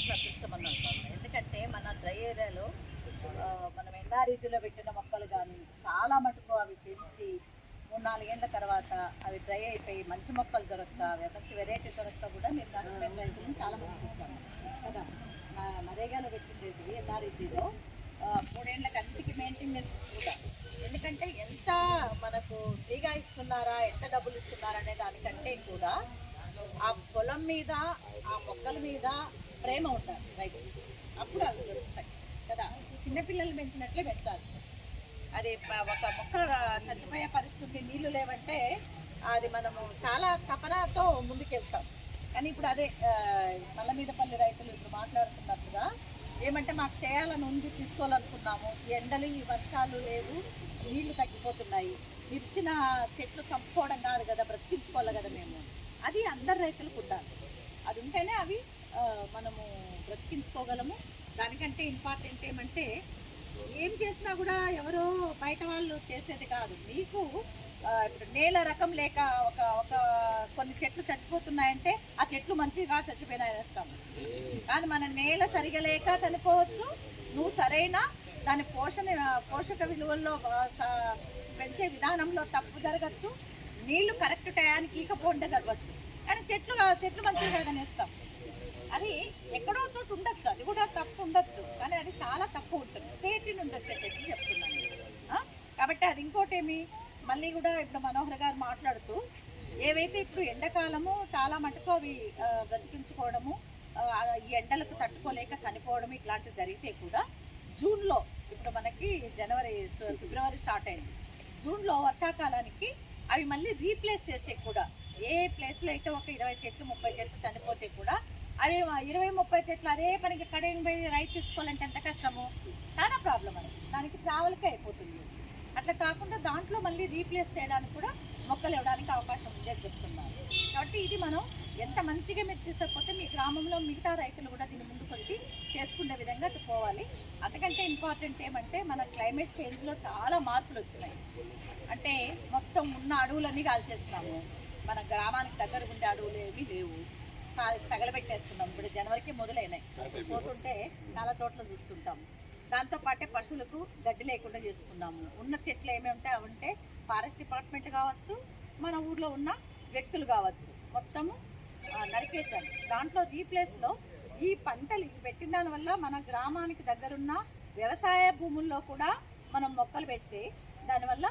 అట్లా అదృష్టం అనుకోవాలి. ఎందుకంటే మన డ్రై ఏరియాలో మనం ఎన్ఆర్ఈజీలో పెట్టిన మొక్కలు కానీ చాలా మటుకు అవి పెంచి 3-4 ఏళ్ళ తర్వాత అవి డ్రై అయిపోయి మంచి మొక్కలు దొరక్క మంచి వెరైటీ దొరక్క కూడా మీరు నష్టపోయిన రైతులను చాలా మంది చూస్తాను కదా. నరేగాలో పెట్టిండేది ఎన్ఆర్ఈజీలో 3 ఏళ్ళకి అన్నిటికీ మెయింటెనెన్స్ కూడా. ఎందుకంటే ఎంత మనకు ఫ్రీగా ఇస్తున్నారా, ఎంత డబ్బులు ఇస్తున్నారా అనే దానికంటే కూడా ఆ పొలం మీద, ఆ మొక్కల మీద ప్రేమ ఉండాలి రైతు. అప్పుడు అవి దొరుకుతాయి కదా. చిన్నపిల్లలు పెంచినట్లే పెంచాలి. అది ఒక మొక్క చనిపోయే పరిస్థితి, నీళ్లు లేవంటే అది మనము చాలా తపనతో ముందుకెళ్తాం. కానీ ఇప్పుడు అదే మల్ల మీదపల్లి రైతులు ఇప్పుడు మాట్లాడుతున్నట్టుగా ఏమంటే మాకు చేయాలని ఉంది, తీసుకోవాలనుకున్నాము, ఈ ఎండలు ఈ వర్షాలు లేవు, నీళ్లు తగ్గిపోతున్నాయి, ఇచ్చిన చెట్లు చంపుకోవడం కాదు కదా, బ్రతికించుకోవాలి కదా మేము. అది అందరు రైతులకు ఉండాలి. అది ఉంటేనే అవి మనము బ్రతికించుకోగలము. దానికంటే ఇంపార్టెంట్ ఏమంటే ఏం చేసినా కూడా ఎవరో బయట వాళ్ళు చేసేది కాదు. మీకు ఇప్పుడు నేల రకం లేక ఒక కొన్ని చెట్లు చచ్చిపోతున్నాయంటే ఆ చెట్లు మంచిగా చచ్చిపోయినాయేస్తాము. కానీ మన నేల సరిగా లేక చనిపోవచ్చు, నువ్వు సరైన దాని పోషక విలువల్లో పెంచే విధానంలో తప్పు జరగచ్చు, నీళ్లు కరెక్ట్ టయానికి ఈకపోంటే జరగచ్చు. కానీ చెట్లు మంచిగా కదనేస్తాం. అది ఎక్కడో చోటు ఉండొచ్చు, అది కూడా తప్పు ఉండొచ్చు, కానీ అది చాలా తక్కువ ఉంటుంది. సేఫ్టీ నుండి వచ్చే చెట్లు చెప్తున్నాను. కాబట్టి అది ఇంకోటేమి మళ్ళీ కూడా ఇప్పుడు మనోహర్ గారు మాట్లాడుతూ ఏవైతే ఇప్పుడు ఎండాకాలము చాలా మటుకు అవి బ్రతికించుకోవడము, ఈ ఎండలకు తట్టుకోలేక చనిపోవడం ఇట్లాంటివి జరిగితే కూడా జూన్లో, ఇప్పుడు మనకి ఫిబ్రవరి స్టార్ట్ అయింది, జూన్లో వర్షాకాలానికి అవి మళ్ళీ రీప్లేస్ చేసే కూడా ఏ ప్లేస్లో అయితే ఒక 20 చెట్లు 30 చెట్లు చనిపోతే కూడా అవి 20-30 చెట్లు అదే పనికి కడేకి పోయి రైతు తెచ్చుకోవాలంటే ఎంత కష్టము, చాలా ప్రాబ్లం అది. దానికి ట్రావెల్కే అయిపోతుంది. అట్లా కాకుండా దాంట్లో మళ్ళీ రీప్లేస్ చేయడానికి కూడా మొక్కలు ఇవ్వడానికి అవకాశం ఉందని చెప్తున్నారు. కాబట్టి ఇది మనం ఎంత మంచిగా మీరు తీసుకపోతే మీ గ్రామంలో మిగతా రైతులు కూడా దీన్ని ముందుకు వచ్చి చేసుకునే విధంగా పోవాలి. అంతకంటే ఇంపార్టెంట్ ఏమంటే మన క్లైమేట్ చేంజ్లో చాలా మార్పులు వచ్చినాయి. అంటే మొత్తం ఉన్న అడవులన్నీ కాల్చేస్తున్నాము. మన గ్రామానికి దగ్గర ఉండే అడవులు ఏమీ లేవు, తగలబెట్టేస్తున్నాం. ఇప్పుడు జనవరికి మొదలైనాయి, పోతుంటే చాలా చోట్ల చూస్తుంటాము. దాంతోపాటే పశువులకు గడ్డి లేకుండా చేసుకున్నాము. ఉన్న చెట్లు ఏమేమి ఉంటాయి అవంటే ఫారెస్ట్ డిపార్ట్మెంట్ కావచ్చు, మన ఊర్లో ఉన్న వ్యక్తులు కావచ్చు, మొత్తము నరికేశాము. దాంట్లో రీప్లేస్లో ఈ పంటలు పెట్టిన దానివల్ల మన గ్రామానికి దగ్గరున్న వ్యవసాయ భూముల్లో కూడా మనం మొక్కలు పెడితే దానివల్ల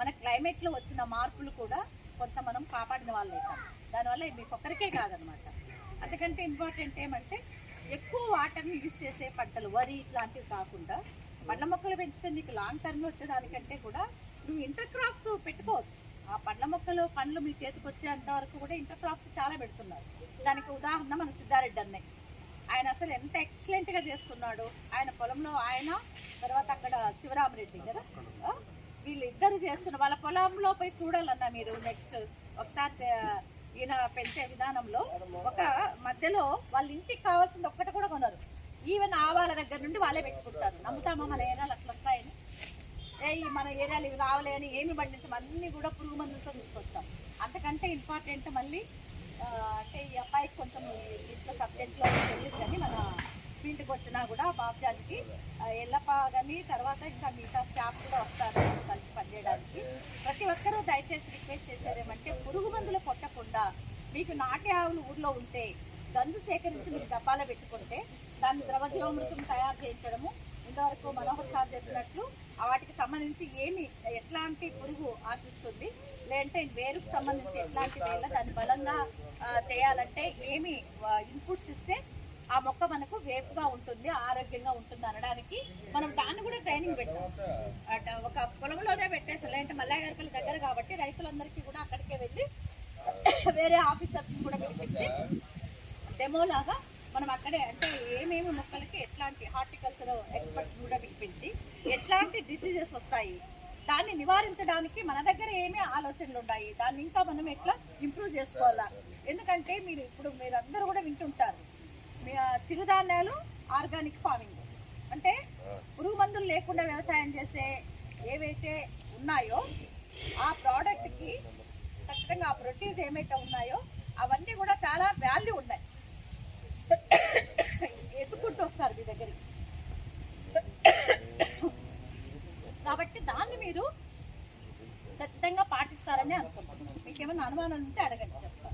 మన క్లైమేట్లో వచ్చిన మార్పులు కూడా కొంత మనం కాపాడిన వాళ్ళు అవుతాం. దానివల్ల మీకు ఒక్కరికే కాదనమాట. అంతకంటే ఇంపార్టెంట్ ఏమంటే ఎక్కువ వాటర్ని యూజ్ చేసే పంటలు, వరి ఇట్లాంటివి కాకుండా పండ్ల మొక్కలు పెంచితే నీకు లాంగ్ టర్మ్లో వచ్చేదానికంటే కూడా నువ్వు ఇంటర్ క్రాప్స్ పెట్టుకోవచ్చు. ఆ పండ్ల మొక్కలు పండ్లు మీ చేతికి వచ్చేంత వరకు కూడా ఇంటర్ క్రాప్స్ చాలా పెడుతున్నారు. దానికి ఉదాహరణ మన సిద్ధారెడ్డి అన్నయ్య. ఆయన అసలు ఎంత ఎక్సలెంట్గా చేస్తున్నాడు. ఆయన పొలంలో ఆయన, తర్వాత అక్కడ శివరామరెడ్డి కదా, వీళ్ళిద్దరు చేస్తున్న వాళ్ళ పొలంలో పోయి చూడాలన్నా మీరు నెక్స్ట్ ఒకసారి. ఈయన పెంచే విధానంలో ఒక మధ్యలో వాళ్ళ ఇంటికి కావాల్సింది ఒక్కటి కూడా కొనరు. ఈవెన్ ఆవాల దగ్గర నుండి వాళ్ళే పెట్టుకుంటారు. నమ్ముతామా మన ఏరియాలు అట్లా వస్తాయని? మన ఏరియాలు ఇవి రావలే అని ఏమి పండించాం, అన్నీ కూడా పురుగు మందులతో తీసుకొస్తాం. అంతకంటే ఇంపార్టెంట్ మళ్ళీ అంటే ఈ అబ్బాయికి కొంచెం ఇంట్లో సబ్జెక్ట్లో తెలియదు, కానీ మన ఫీల్డ్కి వచ్చినా కూడా బాబ్జానికి ఎల్లప్ప కానీ తర్వాత ఇంకా మిగతా స్టాఫ్ కూడా వస్తారు కలిసి పనిచేయడానికి. ప్రతి ఒక్కరూ దయచేసి రిక్వెస్ట్ చేసేది ఏమంటే పురుగు మందులు కొట్టకుండా మీకు నాటి ఆవులు ఊర్లో ఉంటే గంజు సేకరించి మీరు డబ్బాలో పెట్టుకుంటే దాన్ని ద్రవజీవామృతం తయారు చేయించడము. ఇంతవరకు మనోహర్ సార్ చెప్పినట్లు వాటికి సంబంధించి ఎట్లాంటి పురుగు ఆశిస్తుంది, లేదంటే వేరుకు సంబంధించి ఎట్లాంటి వేళ దాన్ని బలంగా చేయాలంటే ఏమి ఇన్పుట్స్ ఇస్తే ఆ మొక్క మనకు వేపుగా ఉంటుంది, ఆరోగ్యంగా ఉంటుంది అనడానికి మనం దాన్ని కూడా ట్రైనింగ్ పెట్టాం. ఒక పొలంలోనే పెట్టేసాం, లేదంటే మల్లయ్యగారిపల్లి దగ్గర కాబట్టి రైతులందరికీ కూడా అక్కడికే వెళ్ళి వేరే ఆఫీసర్స్ని కూడా పిలిపించి డెమోలాగా మనం అక్కడే అంటే ఏమేమి మొక్కలకి ఎట్లాంటి హార్టికల్చర్ ఎక్స్పర్ట్ కూడా పిలిపించి ఎట్లాంటి డిసీజెస్ వస్తాయి, దాన్ని నివారించడానికి మన దగ్గర ఏమీ ఆలోచనలు ఉన్నాయి, దాన్ని ఇంకా మనం ఎట్లా ఇంప్రూవ్ చేసుకోవాలా. ఎందుకంటే మీరందరూ కూడా వింటుంటారు చిరుధాన్యాలు ఆర్గానిక్ ఫార్మింగ్ అంటే పురుగు మందులు లేకుండా వ్యవసాయం చేసే ఏవైతే ఉన్నాయో ఆ ప్రోడక్ట్కి ఖచ్చితంగా ఆ ప్రొడ్యూస్ ఏమైతే ఉన్నాయో అవన్నీ కూడా చాలా వాల్యూ ఉన్నాయి. మీరు ఖచ్చితంగా పాటిస్తారని అనుకుంటున్నాను. మీకు ఏమైనా అనుమానం ఉంటే అడగండి చెప్తాను.